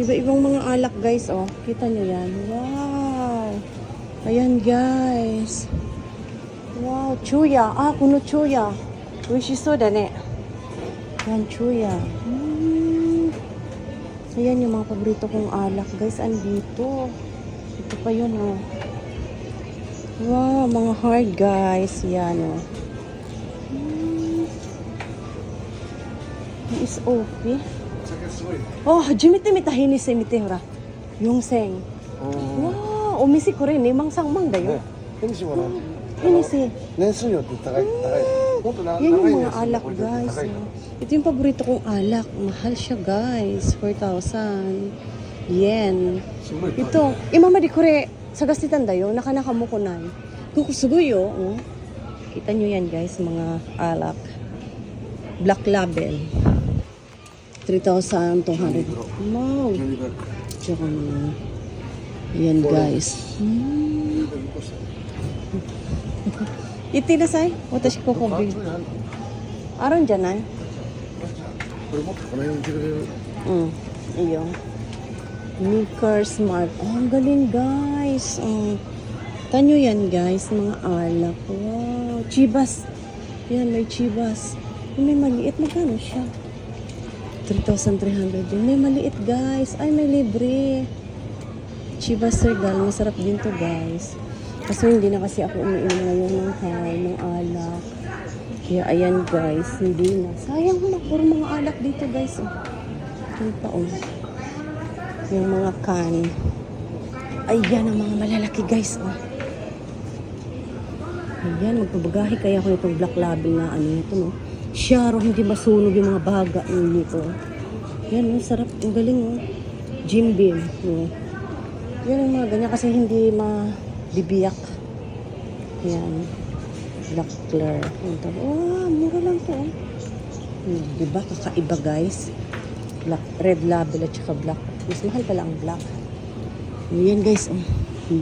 Iba-ibang mga alak guys, oh. Kita nyo yan. Wow. Ayan guys. Wow, chuya. Ah, kuno chuya. Wishiso da ne. Yan, chuya. Ayan yung mga paborito kong alak guys. Andito. Ito pa yun, oh. Wow, mga hard guys. Yan, oh. Is okay. Oh, jimite mitahin ni semite hora. Yung seng. Wow, omisi ko rin. Mang sangmang dayo. Hinisi. Yan yung mga alak guys. Ito yung paborito kong alak. Mahal siya guys. 4,000 yen. Ito, imama di kore sa gastitan dayo. Nakanaka mo ko na. Kukusugoyo. Oh. Kita nyo yan guys, mga alak. Black Label. 3,200. Wow. Tsaka yan guys. Iti na say? Watashi ko kobi. Aron dyan ay? Iyo. Maker Smart. Oh, ang galing guys. Tanyo yan guys, mga alak. Wow. Chivas. Yan, may Chivas. May maliit. Magkano siya? 3,300 din. May maliit guys. Ay, may libre. Chivas Sergal. Masarap din to guys. Kasi hindi na kasi ako umiinom ngayon ng alak. Kaya ayan guys. Hindi na. Sayang na. Puro mga alak dito guys. Ito pa oh. Yung mga can. Ayan ang mga malalaki guys. Oh. Ayan. Magpabagahe kaya ako itong Black Label na ano ito no. Syaro, hindi masunog yung mga baga nito. Yan, sarap. Ang galing, oh. Jim Beam. Yan ang mga ganyan kasi hindi mabibiyak. Yan. Black Clair. Oh, mura lang to. Diba? Kakaiba, guys. Black, Red Label at saka black. Mas mahal pala ang black. Yan, guys. Oh.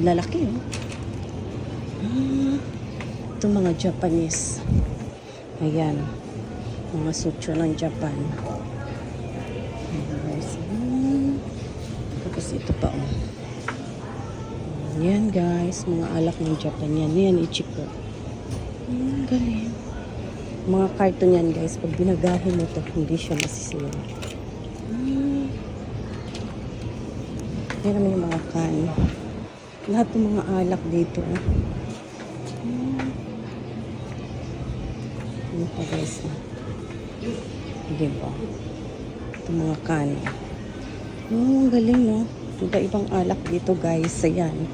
Lalaki, oh. Ito mga Japanese. Ayan. Mga sucho ng Japan. Tapos ito pa oh. Yan guys, mga alak ng Japan yan. Yan, Ichiko. Galing. Mga carton yan guys. Pag binagahin mo ito, hindi siya masisira. Yan naman yung mga can. Lahat ng mga alak dito. Ano pa guys? Diba? Ito mga can. Oh, ang galing no. Iba-ibang alak dito guys. Ayan.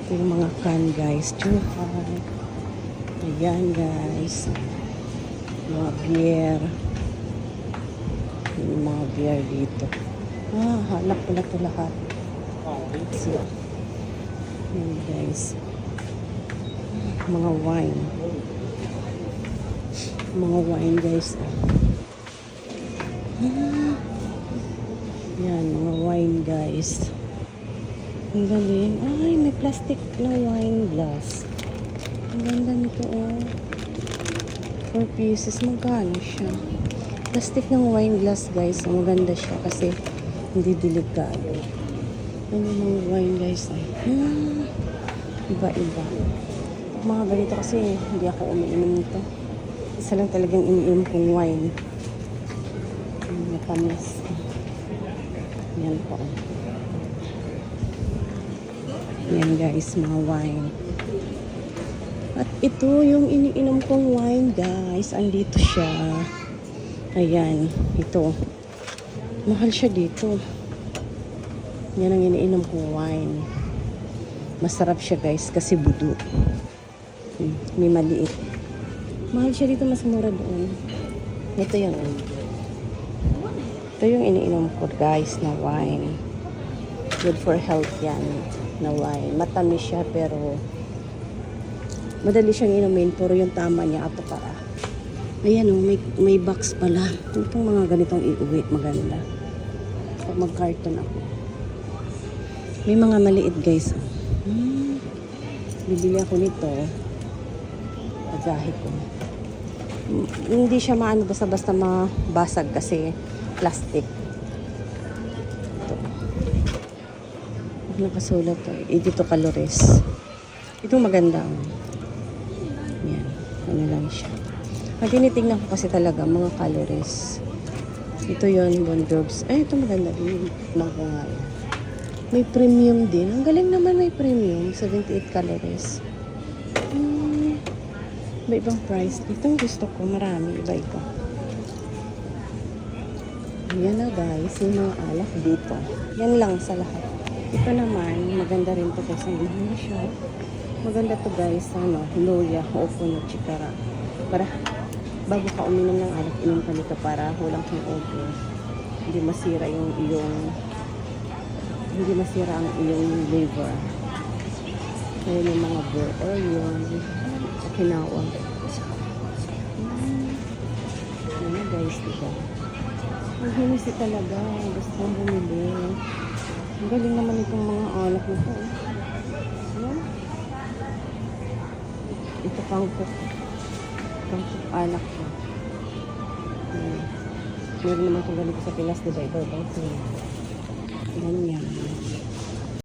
Ito yung mga can guys. Chuhan. Ayan guys. Mga beer. Yung mga beer dito. Ah, halak pala ito lahat. So, ayan guys. Mga wine. Mga wine guys. Yan, mga wine guys. Ang galing. Ay, may plastic na wine glass. Ang ganda nito oh. 4 pieces. Magkano siya? Plastic ng wine glass guys. Ang ganda siya kasi hindi delikado. Yan yung mga wine guys. Iba-iba. Mga ganito kasi hindi ako umiinom nito. Isa lang talagang iniinom kong wine. Matamis. Yan po. Yan guys, mga wine. At ito yung iniinom kong wine guys. Andito siya. Ayan. Ito. Mahal siya dito. Yan ang iniinom kong wine. Masarap siya guys kasi budo. May maliit. Mahal siya dito, mas mura doon. Ito yung iniinom ko guys na wine. Good for health yan na wine. Matamis siya pero madali siyang inumin. Puro yung tama niya ato para. Ayan o, may box pala. Itong mga ganitong iuwi, maganda. Pag mag-carton ako. May mga maliit guys. Bibili ako nito. Pagahe ko. Hindi siya maano basta-basta mabasag kasi plastic. Ito. Nakasulat to. 82 calories. Ito maganda. Yan. Ano lang siya. Ang tinitingnan ko kasi talaga mga calories. Ito yon Bonjour's. Ito maganda din. Tignan ko nga yan. May premium din. Ang galing naman may premium. 78 calories. May ibang price. Itong gusto ko. Marami. Iba-iba. Yan na guys. Yung mga alak dito. Yan lang sa lahat. Ito naman. Maganda rin to guys. Ang mahal siya. Maganda to guys. Ano? Loya. O puno. Chikara. Para bago ka uminom ng alak, inom ka nito para walang hangover. Hindi masira yung iyong hindi masira ang iyong liver. Kaya yung mga or yung okinawa. Yan na guys, diba? Ang hinisi talaga. Gusto kong bumili. Ang galing naman itong mga alak nito. Yan. Ito pangkok. Pangkok alak ko. Meron naman itong ganito sa Pilas, diba? Iba-ibang ganyan.